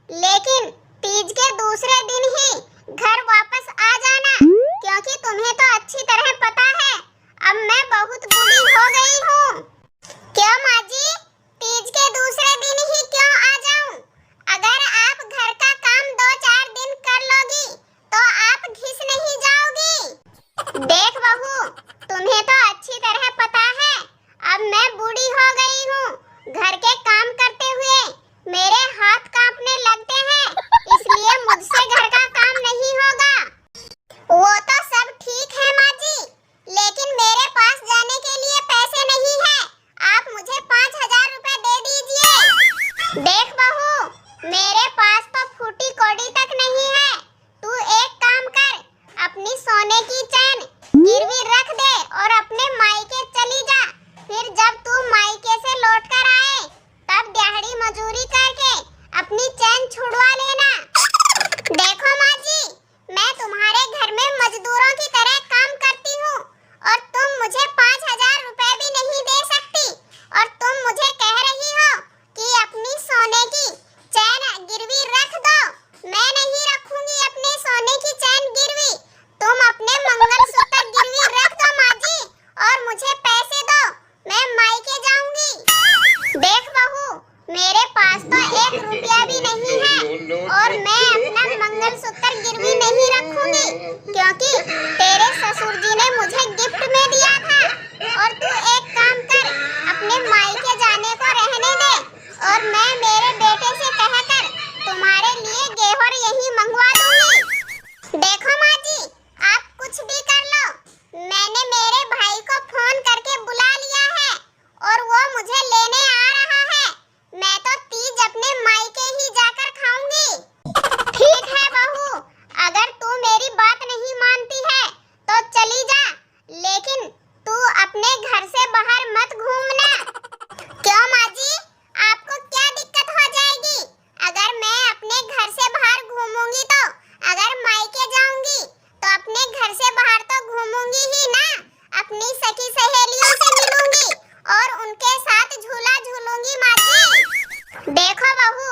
लेकिन तीज के दूसरे दिन ही घर वापस आ जाना, क्योंकि तुम्हें तो अच्छी तरह पता है अब मैं बहुत बूढ़ी हो गई हूँ। क्यों माँ जी, तीज के दूसरे दिन ही क्यों आ जाऊँ? अगर आप घर का काम 2-4 दिन कर लोगी तो आप घिस नहीं जाओगी। देख बहू, तुम्हें तो अच्छी तरह पता है अब मैं बूढ़ी हो गई हूँ। घर के काम करते हुए मेरे हाथ कांपने लगते हैं, इसलिए मुझसे घर का काम नहीं होगा। वो तो सब ठीक है माँ जी, लेकिन मेरे पास जाने के लिए पैसे नहीं है। आप मुझे 5000 रुपए दे दीजिए। देख बहू, मेरे पास तो फूटी कौड़ी तक नहीं है। तू एक काम कर, अपनी सोने की चैन गिरवी रख दे और अपने मायके चली जा। फिर जब तू मायके से लौट कर आए तब दिहाड़ी मजूरी करके अपनी चैन छुड़वा लेना। देखो माँ जी, मैं तुम्हारे घर में मजदूरों की तरह काम करती हूँ और तुम मुझे 5000 रुपए भी नहीं दे सकती, और तुम मुझे कह रही हो कि अपनी सोने की चैन गिरवी रख दो। मैं नहीं रखूंगी अपने सोने की चैन गिरवी। तुम अपने मंगलसूत्र गिरवी रख दो माँ जी और मुझे पैसे दो, मैं मायके जाऊंगी। देख बहू, मेरे पास तो 1 रुपया भी नहीं है और मैं अपना मंगलसूत्र गिरवी नहीं रखूंगी, क्योंकि तेरे ससुर जी ने मुझे गिफ्ट में दिया था। और तू एक काम कर, अपने मायके जाने को रहने दे और मैं मेरे बेटे से कहकर तुम्हारे लिए घेवर यही मंगवा दूंगी। देखो माँ जी, आप कुछ भी कर लो, मैंने मेरे भाई को फोन करके बुला लिया है और वो मुझे लेने आ रहा है। मैं तो तीज अपने मायके ही जाकर खाऊंगी। ठीक है बहू, अगर तू मेरी बात नहीं मानती है तो चली जा, लेकिन तू अपने घर से बाहर मत घूमना। क्यों माँ जी, आपको क्या दिक्कत हो जाएगी? अगर मैं अपने घर से बाहर घूमूंगी तो अगर मायके जाऊंगी तो अपने घर से बाहर तो घूमूंगी ही ना, अपनी सखी सहेलियों से मिलूंगी और उनके साथ झूला झूलूंगी माँ जी। देखो बहू,